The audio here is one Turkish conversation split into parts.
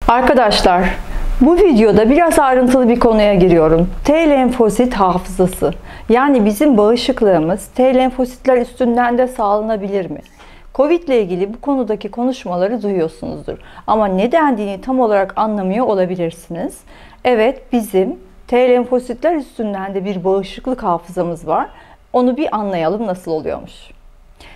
Arkadaşlar, bu videoda biraz ayrıntılı bir konuya giriyorum. T lenfosit hafızası. Yani bizim bağışıklığımız T lenfositler üstünden de sağlanabilir mi? Covid ile ilgili bu konudaki konuşmaları duyuyorsunuzdur. Ama ne dendiğini tam olarak anlamıyor olabilirsiniz. Evet, bizim T lenfositler üstünden de bir bağışıklık hafızamız var. Onu bir anlayalım nasıl oluyormuş.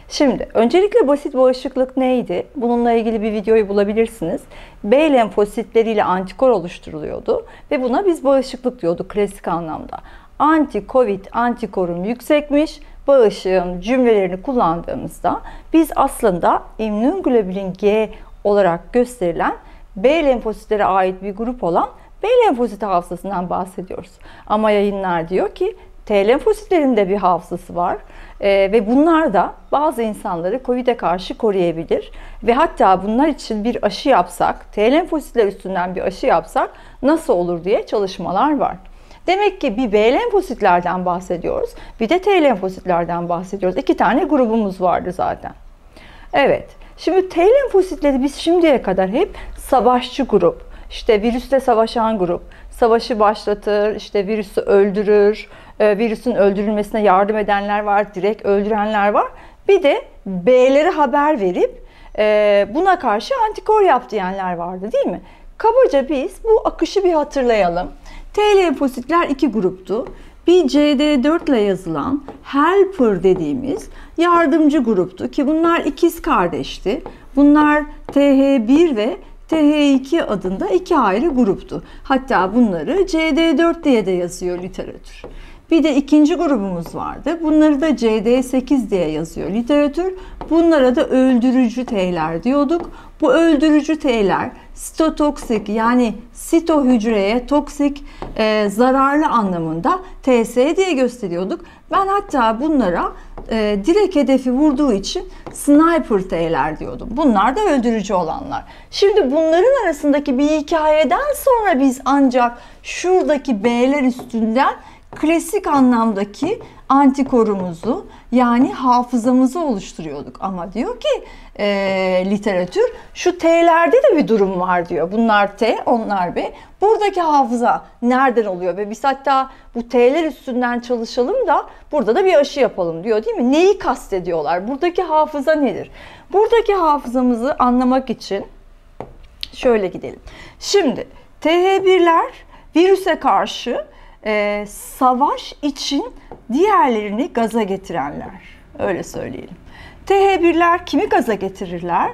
Şimdi öncelikle basit bağışıklık neydi? Bununla ilgili bir videoyu bulabilirsiniz. B lenfositleriyle antikor oluşturuluyordu ve buna biz bağışıklık diyorduk klasik anlamda. Anti-Covid antikorum yüksekmiş, bağışığım cümlelerini kullandığımızda biz aslında immünoglobulin G olarak gösterilen B lenfositlere ait bir grup olan B lenfosit hafızasından bahsediyoruz. Ama yayınlar diyor ki T lenfositlerinde bir hafızası var ve bunlar da bazı insanları COVID'e karşı koruyabilir ve hatta bunlar için bir aşı yapsak, T lenfositler üstünden bir aşı yapsak nasıl olur diye çalışmalar var. Demek ki bir B lenfositlerden bahsediyoruz, bir de T lenfositlerden bahsediyoruz. İki tane grubumuz vardı zaten. Evet, şimdi T lenfositleri biz şimdiye kadar hep savaşçı grup, işte virüsle savaşan grup, savaşı başlatır, işte virüsü öldürür, virüsün öldürülmesine yardım edenler var, direkt öldürenler var. Bir de B'lere haber verip buna karşı antikor yap diyenler vardı değil mi? Kabaca biz bu akışı bir hatırlayalım. T lenfositler iki gruptu. Bir CD4 ile yazılan helper dediğimiz yardımcı gruptu ki bunlar ikiz kardeşti. Bunlar TH1 ve TH2 adında iki ayrı gruptu. Hatta bunları CD4 diye de yazıyor literatür. Bir de ikinci grubumuz vardı. Bunları da CD8 diye yazıyor literatür. Bunlara da öldürücü T'ler diyorduk. Bu öldürücü T'ler sitotoksik yani sito hücreye toksik, zararlı anlamında TS diye gösteriyorduk. Ben hatta bunlara direkt hedefi vurduğu için sniper T'ler diyordum. Bunlar da öldürücü olanlar. Şimdi bunların arasındaki bir hikayeden sonra biz ancak şuradaki B'ler üstünden klasik anlamdaki antikorumuzu yani hafızamızı oluşturuyorduk. Ama diyor ki literatür şu T'lerde de bir durum var diyor. Bunlar T, onlar B. Buradaki hafıza nereden oluyor? Ve biz hatta bu T'ler üstünden çalışalım da burada da bir aşı yapalım diyor değil mi? Neyi kastediyorlar? Buradaki hafıza nedir? Buradaki hafızamızı anlamak için şöyle gidelim. Şimdi TH1'ler virüse karşı savaş için diğerlerini gaza getirenler. Öyle söyleyelim. TH1'ler kimi gaza getirirler?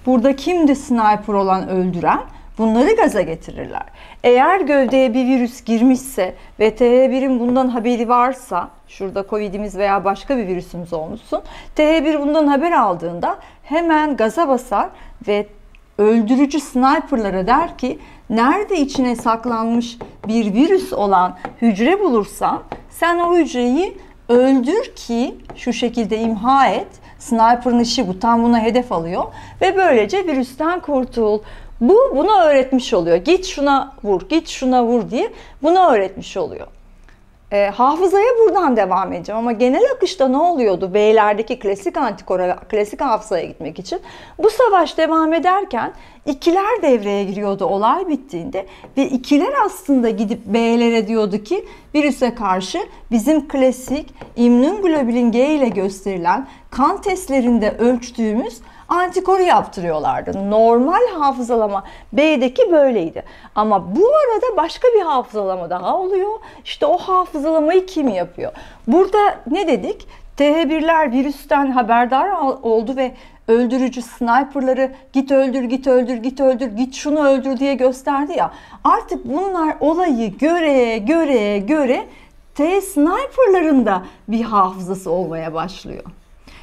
Burada kimdi sniper olan öldüren? Bunları gaza getirirler. Eğer gövdeye bir virüs girmişse ve TH1'in bundan haberi varsa, şurada Covid'imiz veya başka bir virüsümüz olmuşsun, TH1 bundan haber aldığında hemen gaza basar ve öldürücü sniperlara der ki nerede içine saklanmış bir virüs olan hücre bulursan sen o hücreyi öldür ki şu şekilde imha et. Sniper'ın işi bu. Tam buna hedef alıyor ve böylece virüsten kurtul. Bu buna öğretmiş oluyor. Git şuna vur, git şuna vur diye buna öğretmiş oluyor. Hafızaya buradan devam edeceğim ama genel akışta ne oluyordu? B'lerdeki klasik antikora, klasik hafızaya gitmek için bu savaş devam ederken ikiler devreye giriyordu olay bittiğinde ve ikiler aslında gidip B'lere diyordu ki virüse karşı bizim klasik immünoglobulin G ile gösterilen kan testlerinde ölçtüğümüz antikoru yaptırıyorlardı. Normal hafızalama B'deki böyleydi. Ama bu arada başka bir hafızalama daha oluyor. İşte o hafızalamayı kim yapıyor? Burada ne dedik? TH1'ler virüsten haberdar oldu ve öldürücü sniperları git öldür, git öldür, git öldür, git şunu öldür diye gösterdi ya. Artık bunlar olayı göre T sniperların da bir hafızası olmaya başlıyor.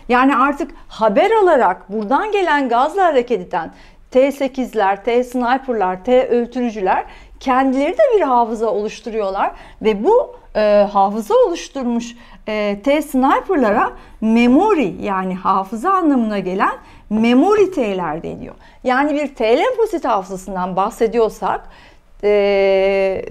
Yani artık haber alarak buradan gelen gazla hareket eden T8'ler, T sniper'lar, T öldürücüler kendileri de bir hafıza oluşturuyorlar ve bu hafıza oluşturmuş T sniper'lara memory yani hafıza anlamına gelen memory T'ler deniyor. Yani bir T lenfosit hafızasından bahsediyorsak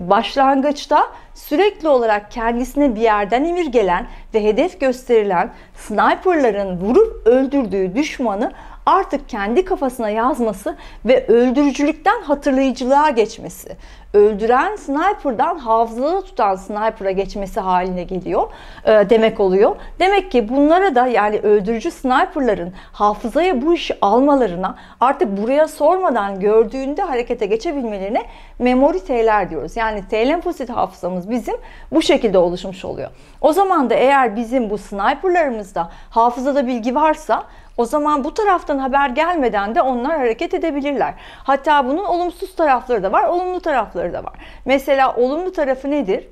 başlangıçta sürekli olarak kendisine bir yerden emir gelen ve hedef gösterilen sniperların vurup öldürdüğü düşmanı artık kendi kafasına yazması ve öldürücülükten hatırlayıcılığa geçmesi, öldüren sniper'dan hafızada tutan sniper'a geçmesi haline geliyor demek oluyor. Demek ki bunlara da, yani öldürücü sniper'ların hafızaya bu işi almalarına, artık buraya sormadan gördüğünde harekete geçebilmelerine memory T'ler diyoruz. Yani T lenfosit hafızamız bizim bu şekilde oluşmuş oluyor. O zaman da eğer bizim bu sniper'larımızda hafızada bilgi varsa, o zaman bu taraftan haber gelmeden de onlar hareket edebilirler. Hatta bunun olumsuz tarafları da var, olumlu tarafları da var. Mesela olumlu tarafı nedir?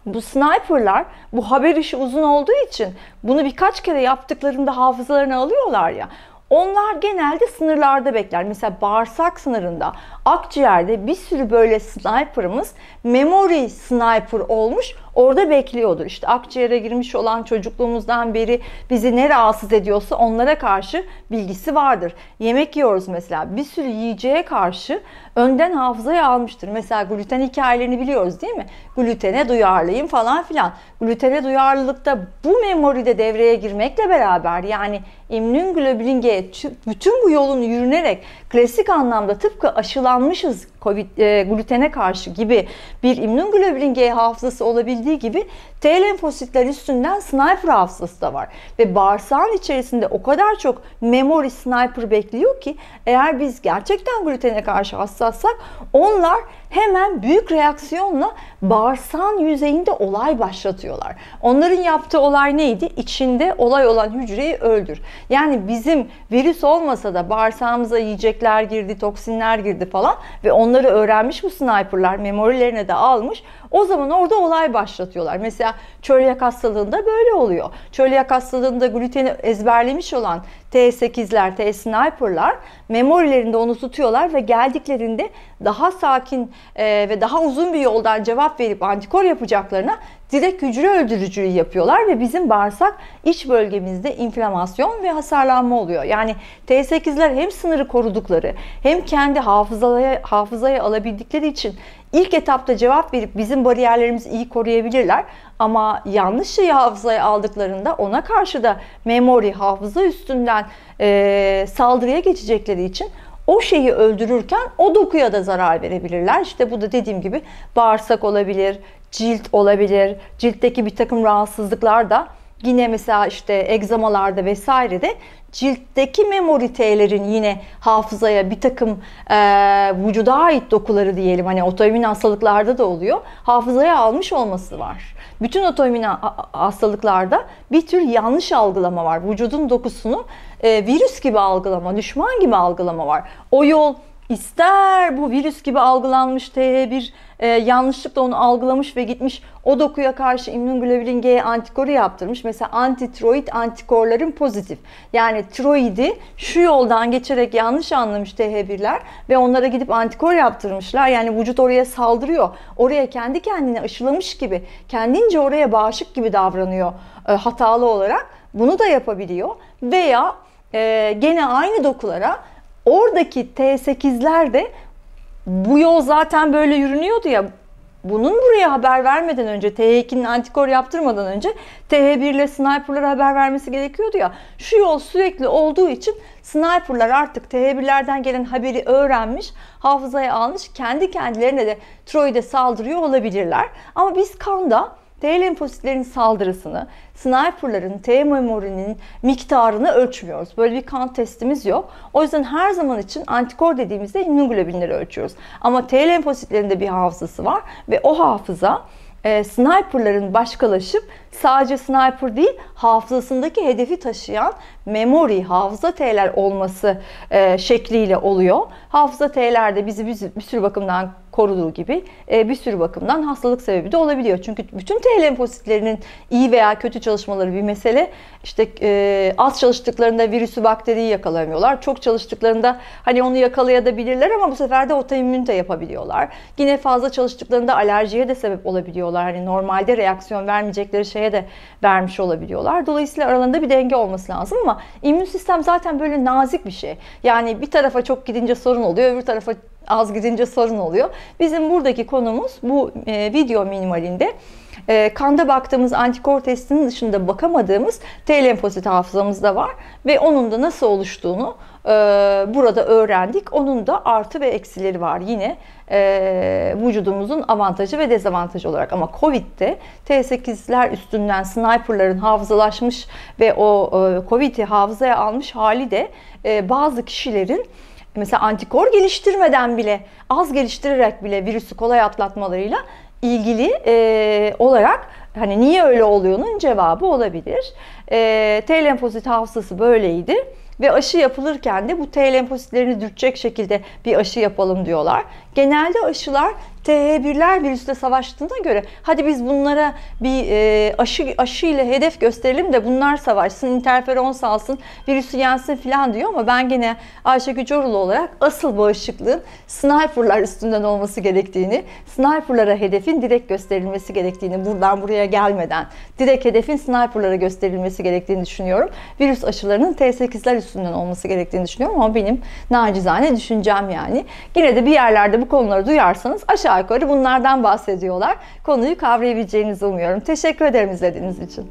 Bu sniperlar bu haber işi uzun olduğu için bunu birkaç kere yaptıklarında hafızalarını alıyorlar ya. Onlar genelde sınırlarda bekler. Mesela bağırsak sınırında, akciğerde bir sürü böyle sniper'ımız memory sniper olmuş, orada bekliyordur. İşte akciğere girmiş olan, çocukluğumuzdan beri bizi ne rahatsız ediyorsa onlara karşı bilgisi vardır. Yemek yiyoruz mesela, bir sürü yiyeceğe karşı önden hafızaya almıştır. Mesela gluten hikayelerini biliyoruz değil mi? Glutene duyarlıyım falan filan. Glutene duyarlılıkta bu memori de devreye girmekle beraber, yani immünoglobulin G bütün bu yolun yürünerek klasik anlamda tıpkı aşılanmışız glutene karşı gibi bir immünoglobulin G hafızası olabildiği gibi T lenfositler üstünden sniper hafızası da var. Ve bağırsağın içerisinde o kadar çok memory sniper bekliyor ki eğer biz gerçekten glutene karşı hassassak onlar hemen büyük reaksiyonla bağırsağın yüzeyinde olay başlatıyorlar. Onların yaptığı olay neydi? İçinde olay olan hücreyi öldür. Yani bizim virüs olmasa da bağırsağımıza yiyecekler girdi, toksinler girdi falan ve onları öğrenmiş bu sniperlar, memorilerine de almış. O zaman orada olay başlatıyorlar. Mesela çölyak hastalığında böyle oluyor. Çölyak hastalığında gluteni ezberlemiş olan T8'ler, T-sniper'lar memorilerinde onu tutuyorlar ve geldiklerinde daha sakin ve daha uzun bir yoldan cevap verip antikor yapacaklarına direkt hücre öldürücülüğü yapıyorlar ve bizim bağırsak iç bölgemizde inflamasyon ve hasarlanma oluyor. Yani T8'ler hem sınırı korudukları hem kendi hafızaya alabildikleri için ilk etapta cevap verip bizim bariyerlerimizi iyi koruyabilirler. Ama yanlış şeyi hafızaya aldıklarında ona karşı da memory, hafıza üstünden saldırıya geçecekleri için o şeyi öldürürken o dokuya da zarar verebilirler. İşte bu da dediğim gibi bağırsak olabilir, cilt olabilir, ciltteki bir takım rahatsızlıklar da yine mesela işte egzamalarda vesairede ciltteki memory T'lerin yine hafızaya bir takım vücuda ait dokuları diyelim, hani otoimmün hastalıklarda da oluyor, hafızaya almış olması var. Bütün otoimmün hastalıklarda bir tür yanlış algılama var. Vücudun dokusunu virüs gibi algılama, düşman gibi algılama var. O yol ister bu virüs gibi algılanmış TH1 yanlışlıkla onu algılamış ve gitmiş o dokuya karşı immünoglobulin G antikoru yaptırmış. Mesela antitroid antikorların pozitif. Yani tiroidi şu yoldan geçerek yanlış anlamış TH1'ler ve onlara gidip antikor yaptırmışlar. Yani vücut oraya saldırıyor. Oraya kendi kendine aşılamış gibi, kendince oraya bağışık gibi davranıyor hatalı olarak. Bunu da yapabiliyor. Veya gene aynı dokulara oradaki T8'ler de bu yol zaten böyle yürünüyordu ya, bunun buraya haber vermeden önce, TH2'nin antikor yaptırmadan önce TH1 ile sniper'lara haber vermesi gerekiyordu ya. Şu yol sürekli olduğu için sniper'lar artık TH1'lerden gelen haberi öğrenmiş, hafızaya almış, kendi kendilerine de tiroide saldırıyor olabilirler. Ama biz kanda T lenfositlerin saldırısını, sniper'ların T memorinin miktarını ölçmüyoruz. Böyle bir kan testimiz yok. O yüzden her zaman için antikor dediğimizde immünoglobulinleri ölçüyoruz. Ama T lenfositlerinde bir hafızası var ve o hafıza sniper'ların başkalaşıp sadece sniper değil, hafızasındaki hedefi taşıyan memory, hafıza T'ler olması şekliyle oluyor. Hafıza T'ler de bizi bir sürü bakımdan koruduğu gibi bir sürü bakımdan hastalık sebebi de olabiliyor. Çünkü bütün T lenfositlerinin iyi veya kötü çalışmaları bir mesele. İşte az çalıştıklarında virüsü, bakteriyi yakalamıyorlar. Çok çalıştıklarında hani onu yakalayabilirler ama bu sefer de otoimmünite yapabiliyorlar. Yine fazla çalıştıklarında alerjiye de sebep olabiliyorlar. Hani normalde reaksiyon vermeyecekleri şeye de vermiş olabiliyorlar. Dolayısıyla aralarında bir denge olması lazım ama immün sistem zaten böyle nazik bir şey. Yani bir tarafa çok gidince sorun oluyor, öbür tarafa Az gidince sorun oluyor. Bizim buradaki konumuz bu video minimalinde kanda baktığımız antikor testinin dışında bakamadığımız T lenfosit hafızamız da var ve onun da nasıl oluştuğunu burada öğrendik. Onun da artı ve eksileri var yine vücudumuzun avantajı ve dezavantajı olarak. Ama Covid'de T8'ler üstünden sniperların hafızalaşmış ve o Covid'i hafızaya almış hali de bazı kişilerin mesela antikor geliştirmeden bile, az geliştirerek bile virüsü kolay atlatmalarıyla ilgili olarak hani niye öyle oluyor'nun cevabı olabilir. T lenfosit hafızası böyleydi ve aşı yapılırken de bu T lenfositlerini dürtecek şekilde bir aşı yapalım diyorlar. Genelde aşılar TH1'ler virüsle savaştığına göre hadi biz bunlara bir aşı ile hedef gösterelim de bunlar savaşsın, interferon salsın, virüsü yensin falan diyor ama ben gene Ayşegül Corulu olarak asıl bağışıklığın sniperlar üstünden olması gerektiğini, sniperlara hedefin direkt gösterilmesi gerektiğini, buradan buraya gelmeden direkt hedefin sniperlara gösterilmesi gerektiğini düşünüyorum. Virüs aşılarının T8'ler üstünden olması gerektiğini düşünüyorum ama benim nacizane düşüncem yani. Yine de bir yerlerde bu konuları duyarsanız aşağı yukarı bunlardan bahsediyorlar. Konuyu kavrayabileceğinizi umuyorum. Teşekkür ederim izlediğiniz için.